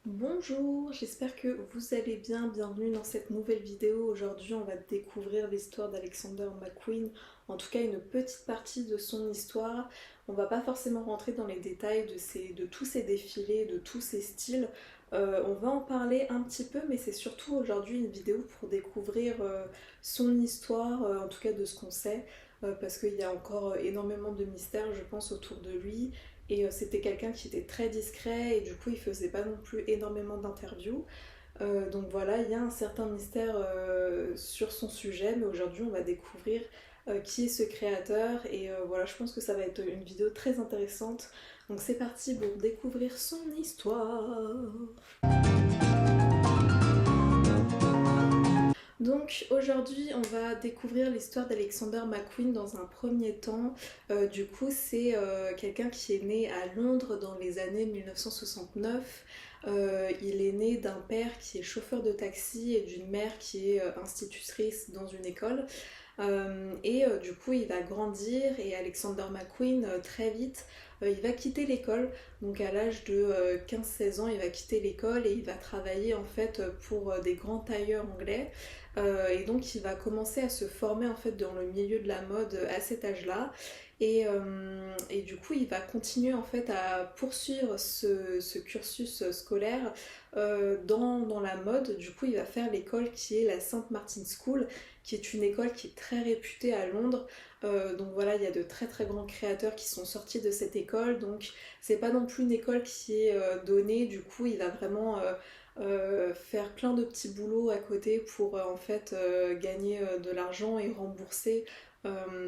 Bonjour, j'espère que vous allez bien, bienvenue dans cette nouvelle vidéo. Aujourd'hui on va découvrir l'histoire d'Alexander McQueen, en tout cas une petite partie de son histoire. On va pas forcément rentrer dans les détails de tous ses défilés, de tous ses styles. On va en parler un petit peu, mais c'est surtout aujourd'hui une vidéo pour découvrir son histoire, en tout cas de ce qu'on sait, parce qu'il y a encore énormément de mystères je pense autour de lui. Et c'était quelqu'un qui était très discret et du coup il faisait pas non plus énormément d'interviews. Donc voilà, il y a un certain mystère sur son sujet, mais aujourd'hui on va découvrir qui est ce créateur et voilà, je pense que ça va être une vidéo très intéressante. Donc c'est parti pour découvrir son histoire. Donc aujourd'hui on va découvrir l'histoire d'Alexander McQueen dans un premier temps. Du coup c'est quelqu'un qui est né à Londres dans les années 1969. Il est né d'un père qui est chauffeur de taxi et d'une mère qui est institutrice dans une école. Du coup il va grandir et Alexander McQueen très vite il va quitter l'école, donc à l'âge de 15-16 ans il va quitter l'école et il va travailler en fait pour des grands tailleurs anglais. Et donc il va commencer à se former en fait dans le milieu de la mode à cet âge-là. Et du coup il va continuer en fait à poursuivre ce cursus scolaire dans la mode. Du coup il va faire l'école qui est la St. Martin's School, qui est une école qui est très réputée à Londres. Donc voilà, il y a de très très grands créateurs qui sont sortis de cette école, donc c'est pas non plus une école qui est donnée. Du coup il va vraiment faire plein de petits boulots à côté pour en fait gagner de l'argent et rembourser,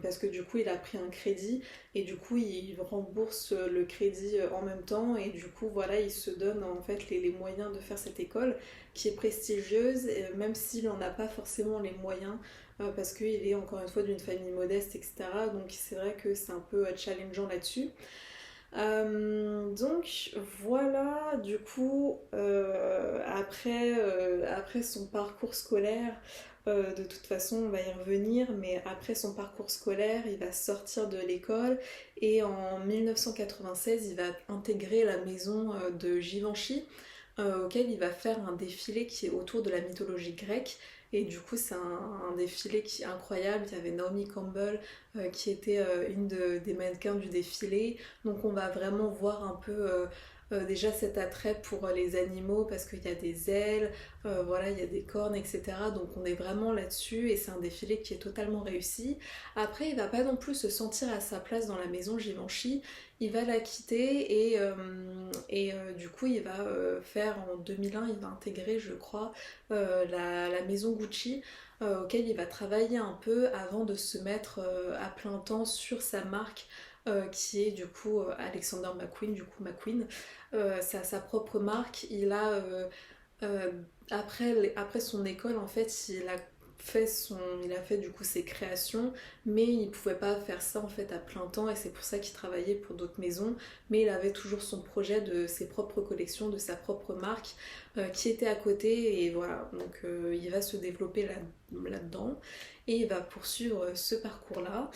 parce que du coup il a pris un crédit et du coup il rembourse le crédit en même temps et du coup voilà il se donne en fait les moyens de faire cette école qui est prestigieuse, même s'il n'en a pas forcément les moyens, parce qu'il est encore une fois d'une famille modeste, etc. Donc c'est vrai que c'est un peu challengeant là-dessus. Donc voilà, du coup, après son parcours scolaire, de toute façon on va y revenir, mais après son parcours scolaire, il va sortir de l'école et en 1996, il va intégrer la maison de Givenchy, auquel il va faire un défilé qui est autour de la mythologie grecque. Et du coup, c'est un défilé qui est incroyable. Il y avait Naomi Campbell qui était des mannequins du défilé. Donc, on va vraiment voir un peu déjà cet attrait pour les animaux parce qu'il y a des ailes, voilà, il y a des cornes, etc. Donc, on est vraiment là-dessus et c'est un défilé qui est totalement réussi. Après, il va pas non plus se sentir à sa place dans la maison Givenchy. Il va la quitter et du coup il va faire en 2001, il va intégrer je crois la maison Gucci, auquel il va travailler un peu avant de se mettre à plein temps sur sa marque, qui est du coup Alexander McQueen, du coup McQueen. C'est sa propre marque. Euh, après son école en fait il a fait du coup ses créations, mais il pouvait pas faire ça en fait à plein temps et c'est pour ça qu'il travaillait pour d'autres maisons, mais il avait toujours son projet de ses propres collections, de sa propre marque qui était à côté et voilà, donc il va se développer là-dedans et il va poursuivre ce parcours-là.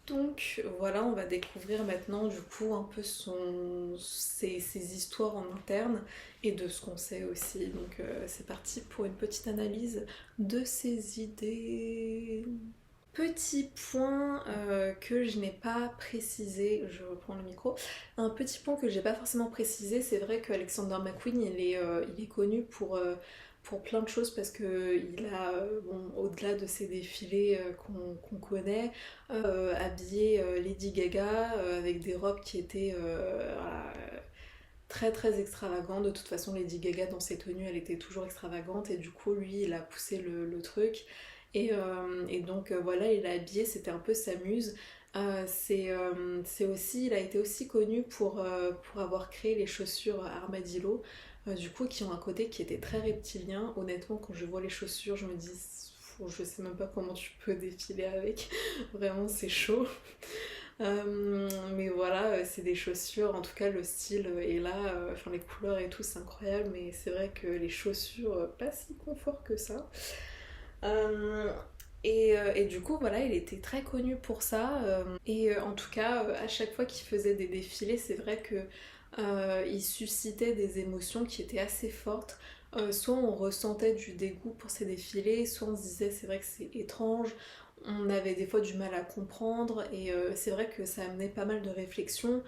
Donc voilà, on va découvrir maintenant du coup un peu ses histoires en interne et de ce qu'on sait aussi. Donc c'est parti pour une petite analyse de ses idées. Petit point que je n'ai pas précisé, je reprends le micro. Un petit point que j'ai pas forcément précisé, c'est vrai qu'Alexander McQueen il est connu pour plein de choses parce que il a, bon, au-delà de ses défilés qu'on connaît, habillé Lady Gaga avec des robes qui étaient voilà, très très extravagantes. De toute façon, Lady Gaga dans ses tenues, elle était toujours extravagante et du coup, lui, il a poussé le truc. Et donc voilà, il a habillé, c'était un peu sa muse. C'est aussi, il a été aussi connu pour avoir créé les chaussures Armadillo, du coup, qui ont un côté qui était très reptilien. Honnêtement, quand je vois les chaussures, je me dis, je sais même pas comment tu peux défiler avec. Vraiment, c'est chaud. Mais voilà, c'est des chaussures, en tout cas le style est là, enfin les couleurs et tout c'est incroyable, mais c'est vrai que les chaussures, pas si confort que ça. Euh, et du coup, voilà, il était très connu pour ça. En tout cas, à chaque fois qu'il faisait des défilés, c'est vrai que il suscitait des émotions qui étaient assez fortes. Soit on ressentait du dégoût pour ces défilés, soit on se disait c'est vrai que c'est étrange, on avait des fois du mal à comprendre et c'est vrai que ça amenait pas mal de réflexions.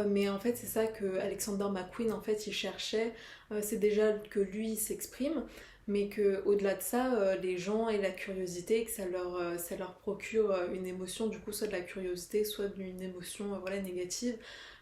Mais en fait c'est ça que Alexander McQueen en fait il cherchait. C'est déjà que lui il s'exprime, mais que au-delà de ça, les gens aient la curiosité, que ça leur procure une émotion, du coup soit de la curiosité, soit d'une émotion voilà, négative,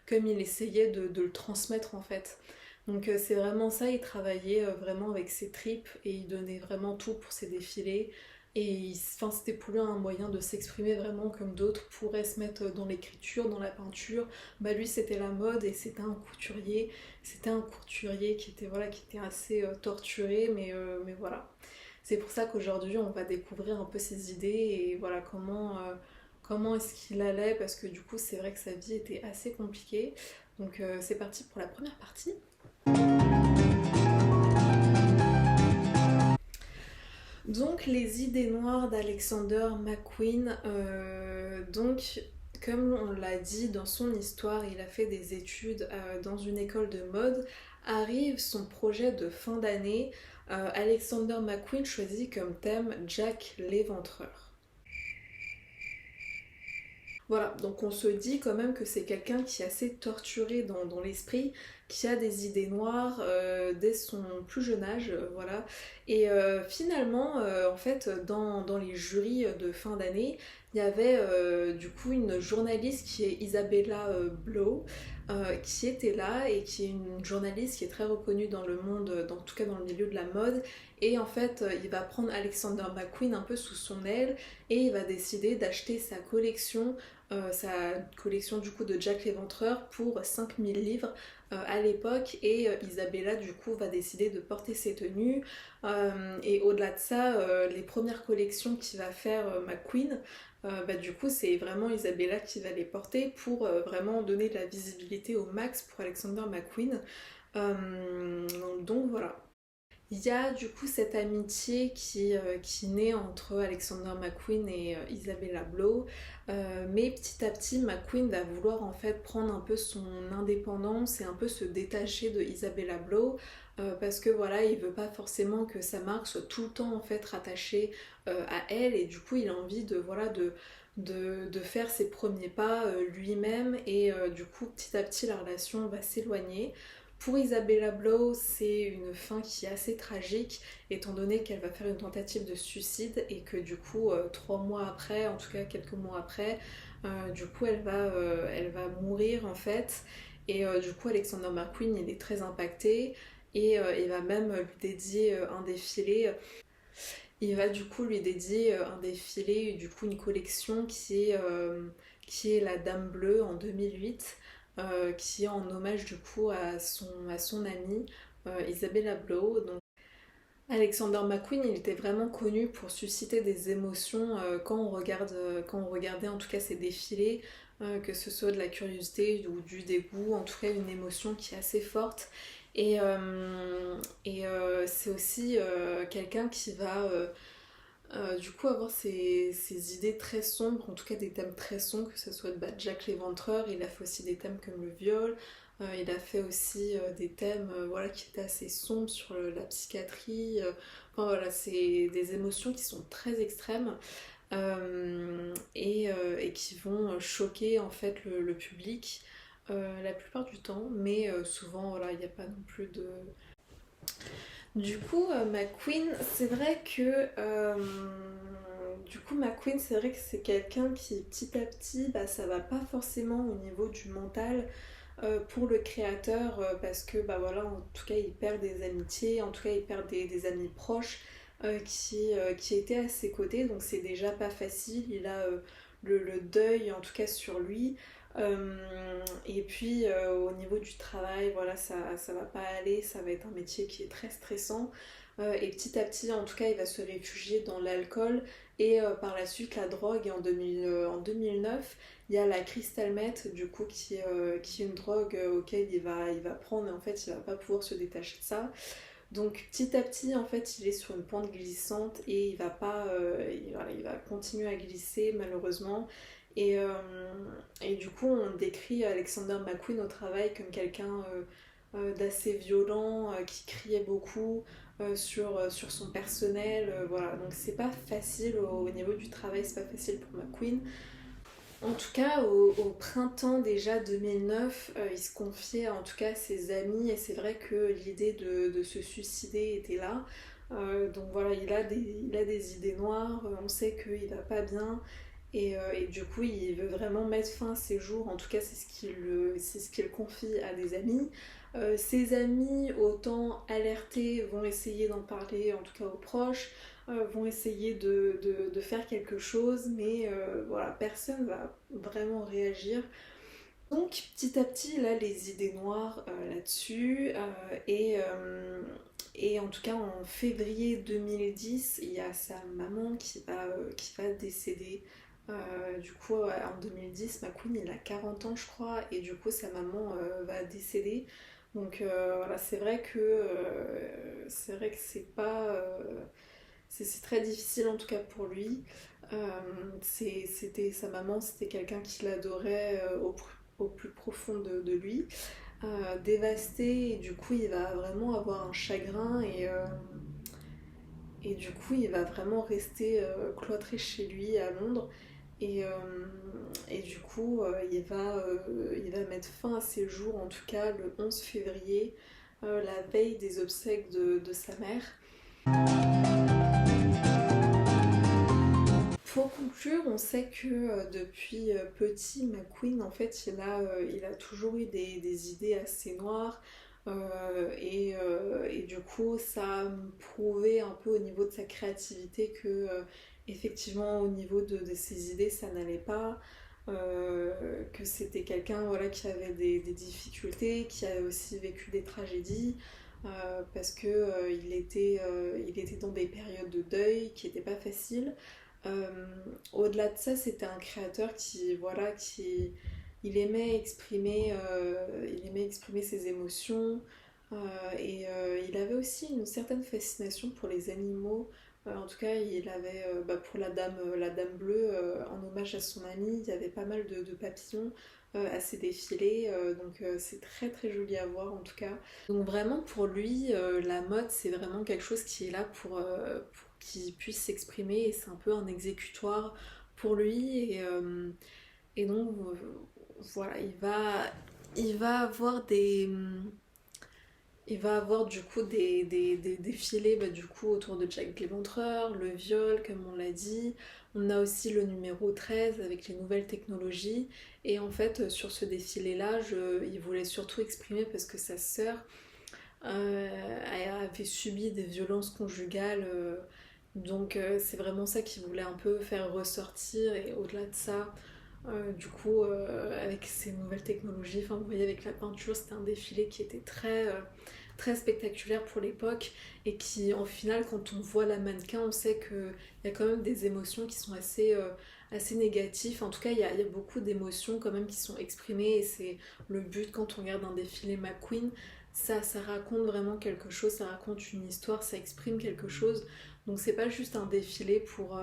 comme il essayait de le transmettre en fait. Donc c'est vraiment ça, il travaillait vraiment avec ses tripes et il donnait vraiment tout pour ses défilés. Et enfin, c'était pour lui un moyen de s'exprimer vraiment comme d'autres pourraient se mettre dans l'écriture, dans la peinture. Bah lui c'était la mode et c'était un couturier. C'était un couturier qui était, voilà, qui était assez torturé, mais voilà. C'est pour ça qu'aujourd'hui on va découvrir un peu ses idées et voilà comment est-ce qu'il allait, parce que du coup c'est vrai que sa vie était assez compliquée. Donc c'est parti pour la première partie. Donc les idées noires d'Alexander McQueen, donc comme on l'a dit dans son histoire, il a fait des études dans une école de mode. Arrive son projet de fin d'année, Alexander McQueen choisit comme thème Jack l'Éventreur. Voilà, donc on se dit quand même que c'est quelqu'un qui est assez torturé dans l'esprit, qui a des idées noires dès son plus jeune âge, voilà. Et finalement, en fait, dans les jurys de fin d'année, il y avait du coup une journaliste qui est Isabella Blow, qui était là et qui est une journaliste qui est très reconnue dans le monde, en tout cas dans le milieu de la mode. Et en fait, il va prendre Alexander McQueen un peu sous son aile et il va décider d'acheter sa collection du coup de Jack l'Éventreur pour 5000 livres à l'époque et Isabella du coup va décider de porter ses tenues et au-delà de ça les premières collections qu'il va faire McQueen bah, du coup c'est vraiment Isabella qui va les porter pour vraiment donner de la visibilité au max pour Alexander McQueen. Donc voilà. Il y a du coup cette amitié qui naît entre Alexander McQueen et Isabella Blow, mais petit à petit McQueen va vouloir en fait prendre un peu son indépendance et un peu se détacher de Isabella Blow, parce que voilà il veut pas forcément que sa marque soit tout le temps en fait rattachée à elle et du coup il a envie de voilà de faire ses premiers pas lui-même et du coup petit à petit la relation va s'éloigner. Pour Isabella Blow, c'est une fin qui est assez tragique, étant donné qu'elle va faire une tentative de suicide et que du coup, 3 mois après, en tout cas quelques mois après, du coup, elle va mourir en fait. Et du coup, Alexander McQueen, il est très impacté et il va même lui dédier un défilé. Il va du coup lui dédier un défilé, du coup une collection qui est la Dame Bleue en 2008, qui est en hommage du coup à son amie Isabella Blow. Donc, Alexander McQueen, il était vraiment connu pour susciter des émotions quand on regardait en tout cas ses défilés, que ce soit de la curiosité ou du dégoût, en tout cas une émotion qui est assez forte. Et c'est aussi quelqu'un qui va du coup avoir ses idées très sombres, en tout cas des thèmes très sombres, que ce soit de Jack l'Éventreur, il a fait aussi des thèmes comme le viol, il a fait aussi des thèmes voilà, qui étaient assez sombres sur la psychiatrie, enfin voilà, c'est des émotions qui sont très extrêmes et qui vont choquer en fait le public la plupart du temps, mais souvent voilà, il n'y a pas non plus de... Du coup, McQueen, c'est vrai que McQueen, c'est vrai que c'est quelqu'un qui petit à petit, bah, ça va pas forcément au niveau du mental pour le créateur, parce que bah voilà, en tout cas, il perd des amitiés, en tout cas, il perd des amis proches qui étaient à ses côtés, donc c'est déjà pas facile. Il a le deuil, en tout cas, sur lui. Et puis au niveau du travail, voilà, ça va pas aller, ça va être un métier qui est très stressant. Et petit à petit, en tout cas, il va se réfugier dans l'alcool et par la suite la drogue. Et en 2009, il y a la crystal meth, du coup, qui est une drogue auquel il va prendre, mais en fait, il va pas pouvoir se détacher de ça. Donc petit à petit, en fait, il est sur une pente glissante et il va pas, voilà, il va continuer à glisser malheureusement. Et, euh, et du coup, on décrit Alexander McQueen au travail comme quelqu'un d'assez violent, qui criait beaucoup sur son personnel. Voilà, donc c'est pas facile au niveau du travail, c'est pas facile pour McQueen. En tout cas, au printemps déjà 2009, il se confiait en tout cas à ses amis et c'est vrai que l'idée de se suicider était là. Donc voilà, il a des idées noires, on sait qu'il va pas bien et du coup il veut vraiment mettre fin à ses jours, en tout cas c'est ce qu'il confie à des amis. Ses amis, autant alertés, vont essayer d'en parler en tout cas aux proches, vont essayer de faire quelque chose, mais voilà, personne va vraiment réagir. Donc petit à petit, il a les idées noires là-dessus, et en tout cas en février 2010, il y a sa maman qui va décéder. Du coup, en 2010, McQueen il a 40 ans, je crois, et du coup, sa maman va décéder. Donc voilà, c'est vrai que c'est pas, c'est très difficile en tout cas pour lui. C'était sa maman, c'était quelqu'un qui l'adorait au plus profond de lui. Dévasté, et du coup il va vraiment avoir un chagrin et du coup il va vraiment rester cloîtré chez lui à Londres. Et, euh, et du coup il va mettre fin à ses jours, en tout cas le 11 février, la veille des obsèques de sa mère. Pour conclure, on sait que depuis petit, McQueen, en fait, il a toujours eu des idées assez noires. Et du coup, ça a prouvé un peu au niveau de sa créativité que, effectivement, au niveau de ses idées, ça n'allait pas. Que c'était quelqu'un, voilà, qui avait des difficultés, qui avait aussi vécu des tragédies. Parce que il était dans des périodes de deuil qui n'étaient pas faciles. Euh, Au-delà de ça, c'était un créateur qui, voilà, il aimait exprimer ses émotions, il avait aussi une certaine fascination pour les animaux. En tout cas, il avait, pour la dame bleue, en hommage à son ami, il y avait pas mal de papillons à ses défilés, donc c'est très très joli à voir en tout cas. Donc vraiment pour lui, la mode c'est vraiment quelque chose qui est là pour qu'il puisse s'exprimer et c'est un peu un exécutoire pour lui et donc voilà, il va avoir il va avoir du coup des défilés du coup autour de Jack l'Éventreur, le viol comme on l'a dit. On a aussi le numéro 13 avec les nouvelles technologies. Et en fait, sur ce défilé-là, il voulait surtout exprimer parce que sa sœur avait subi des violences conjugales. Donc c'est vraiment ça qu'il voulait un peu faire ressortir. Et au-delà de ça, avec ces nouvelles technologies, enfin vous voyez avec la peinture, c'était un défilé qui était très spectaculaire pour l'époque et qui en final quand on voit la mannequin on sait qu'il y a quand même des émotions qui sont assez négatives. En tout cas il y a beaucoup d'émotions quand même qui sont exprimées et c'est le but quand on regarde un défilé McQueen. Ça raconte vraiment quelque chose, ça raconte une histoire, ça exprime quelque chose. Donc c'est pas juste un défilé pour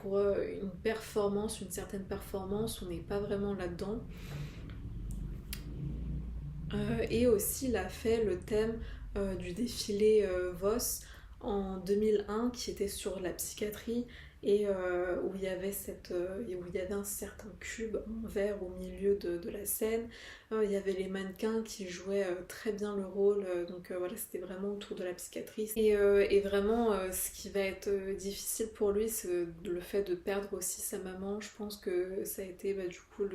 une performance, une certaine performance, on n'est pas vraiment là-dedans. Et aussi, il a fait le thème du défilé Voss en 2001 qui était sur la psychiatrie et où où il y avait un certain cube en verre au milieu de la scène. Il y avait les mannequins qui jouaient très bien le rôle, donc voilà, c'était vraiment autour de la psychiatrie. Et vraiment, ce qui va être difficile pour lui, c'est le fait de perdre aussi sa maman. Je pense que ça a été du coup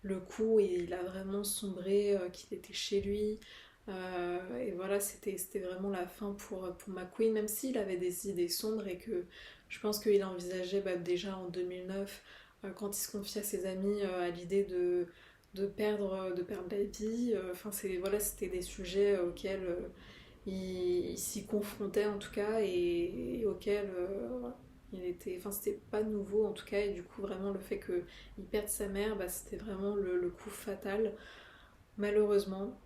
le coup et il a vraiment sombré, qu'il était chez lui. Et voilà, c'était vraiment la fin pour McQueen, même s'il avait des idées sombres et que je pense qu'il envisageait déjà en 2009, quand il se confie à ses amis, à l'idée de perdre la vie. Enfin, voilà, c'était des sujets auxquels il s'y confrontait en tout cas et auxquels enfin c'était pas nouveau en tout cas et du coup vraiment le fait qu'il perde sa mère, c'était vraiment le coup fatal malheureusement.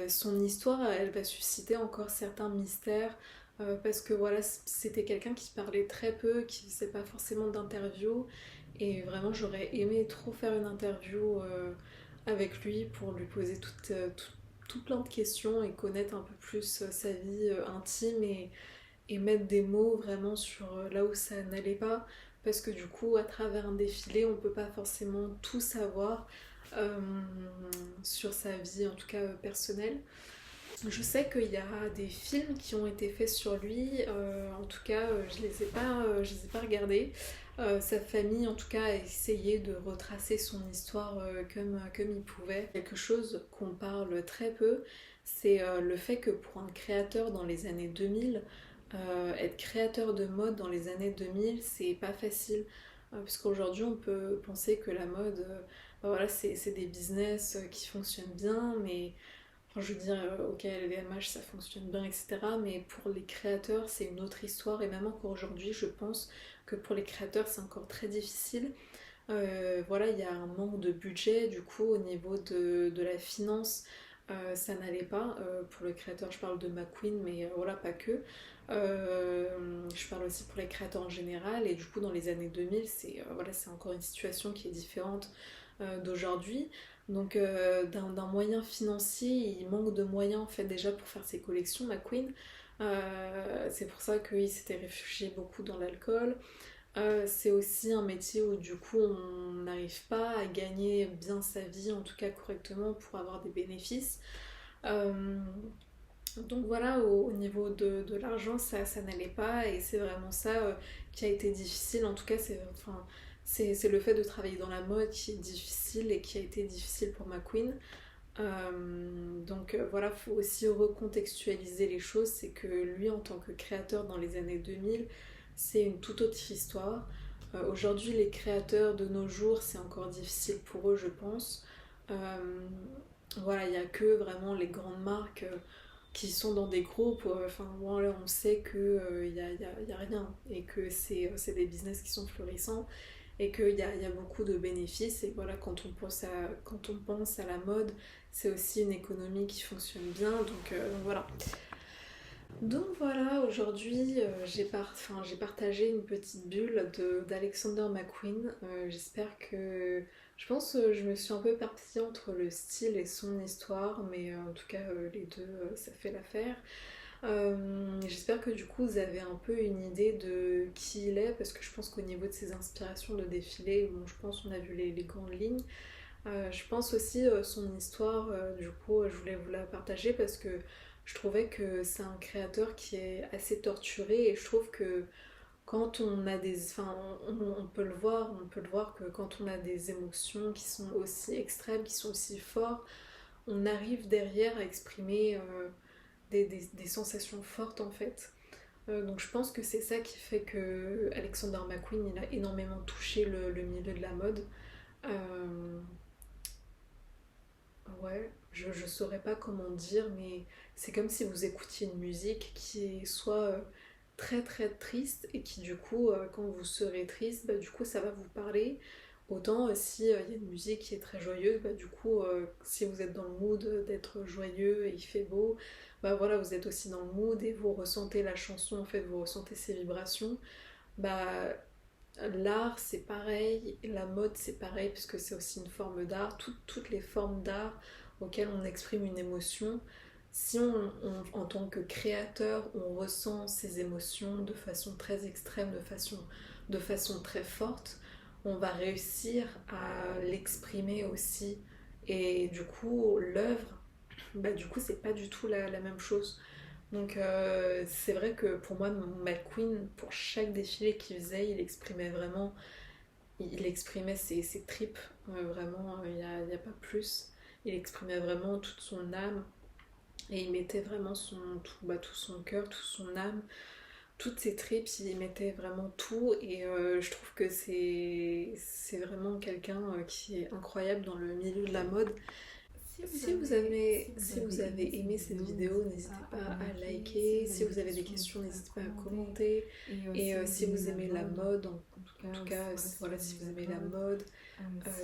Son histoire elle va susciter encore certains mystères parce que voilà c'était quelqu'un qui parlait très peu, qui faisait pas forcément d'interviews Et vraiment, j'aurais aimé trop faire une interview avec lui pour lui poser tout plein de questions et connaître un peu plus sa vie intime et mettre des mots vraiment sur là où ça n'allait pas. Parce que du coup, à travers un défilé, on peut pas forcément tout savoir euh, sur sa vie, en tout cas personnelle. Je sais qu'il y a des films qui ont été faits sur lui, en tout cas je les ai pas regardés. Sa famille en tout cas a essayé de retracer son histoire comme il pouvait. Quelque chose qu'on parle très peu, c'est le fait que pour un créateur dans les années 2000, être créateur de mode dans les années 2000, c'est pas facile. Parce qu'aujourd'hui on peut penser que la mode, bah voilà, c'est des business qui fonctionnent bien, mais enfin, je veux dire, ok, LVMH ça fonctionne bien, etc. Mais pour les créateurs, c'est une autre histoire. Et même encore aujourd'hui, je pense que pour les créateurs, c'est encore très difficile. Voilà, il y a un manque de budget, du coup, au niveau de la finance, ça n'allait pas. Pour le créateur, je parle de McQueen, mais voilà, pas que. Je parle aussi pour les créateurs en général. Et du coup, dans les années 2000, voilà, c'est encore une situation qui est différente d'aujourd'hui. Donc d'un moyen financier, il manque de moyens en fait déjà pour faire ses collections, McQueen. C'est pour ça qu'il s'était réfugié beaucoup dans l'alcool. C'est aussi un métier où du coup on n'arrive pas à gagner bien sa vie, en tout cas correctement pour avoir des bénéfices. Euh, donc voilà, au niveau de l'argent, ça n'allait pas et c'est vraiment ça qui a été difficile. En tout cas, c'est le fait de travailler dans la mode qui est difficile et qui a été difficile pour McQueen. Voilà, faut aussi recontextualiser les choses. C'est que lui, en tant que créateur dans les années 2000, c'est une toute autre histoire. Aujourd'hui, les créateurs de nos jours, c'est encore difficile pour eux, je pense. Euh, voilà, il n'y a que vraiment les grandes marques qui sont dans des groupes. Enfin, voilà, on sait qu'il y a rien et que c'est des business qui sont florissants et qu'il y a beaucoup de bénéfices. Et voilà, quand on pense à la mode, c'est aussi une économie qui fonctionne bien. Donc voilà. Donc voilà, aujourd'hui j'ai partagé une petite bulle d'Alexander McQueen. J'espère que... Je pense que je me suis un peu éparpillée entre le style et son histoire, mais en tout cas les deux ça fait l'affaire. J'espère que du coup vous avez un peu une idée de qui il est, parce que je pense qu'au niveau de ses inspirations de défilé, bon, je pense qu'on a vu les grandes lignes. Je pense aussi son histoire, du coup, je voulais vous la partager parce que je trouvais que c'est un créateur qui est assez torturé et je trouve que quand on a des... Enfin, on peut le voir que quand on a des émotions qui sont aussi extrêmes, qui sont aussi fortes, on arrive derrière à exprimer des sensations fortes en fait. Donc je pense que c'est ça qui fait que Alexander McQueen il a énormément touché le milieu de la mode. Euh, Ouais, je saurais pas comment dire, mais c'est comme si vous écoutiez une musique qui est soit très très triste et qui du coup, quand vous serez triste, bah, du coup ça va vous parler. Autant si il y a une musique qui est très joyeuse, bah, du coup, si vous êtes dans le mood d'être joyeux et il fait beau, bah voilà, vous êtes aussi dans le mood et vous ressentez la chanson, en fait, vous ressentez ses vibrations. Bah, l'art c'est pareil, la mode c'est pareil, puisque c'est aussi une forme d'art. Toutes les formes d'art auxquelles on exprime une émotion, si en tant que créateur, on ressent ces émotions de façon très extrême, de façon très forte, on va réussir à l'exprimer aussi. Et du coup, l'œuvre, bah, du coup, c'est pas du tout la même chose. Donc c'est vrai que pour moi, McQueen, pour chaque défilé qu'il faisait, il exprimait ses tripes, vraiment, il y a pas plus. Il exprimait vraiment toute son âme et il mettait vraiment tout son cœur, toute son âme, toutes ses tripes, il y mettait vraiment tout et je trouve que c'est vraiment quelqu'un qui est incroyable dans le milieu de la mode. Si vous avez aimé cette vidéo, n'hésitez pas à liker. Si vous avez des questions, n'hésitez pas à commenter. Et si vous aimez la mode, en tout cas, voilà, si vous aimez la mode,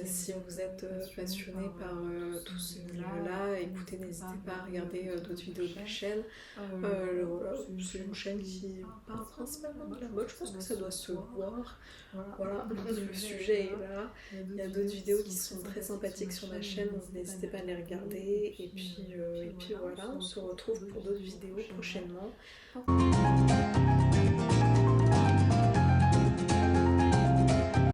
si vous êtes passionné par tout ce milieu-là, écoutez, n'hésitez pas à regarder d'autres vidéos de la chaîne. Voilà, c'est une chaîne qui parle principalement de la mode, je pense que ça doit se voir. Voilà, le sujet est là. Il y a d'autres vidéos qui sont très sympathiques sur la chaîne, donc n'hésitez pas à les regarder. Et puis voilà, on se retrouve pour d'autres vidéos prochainement.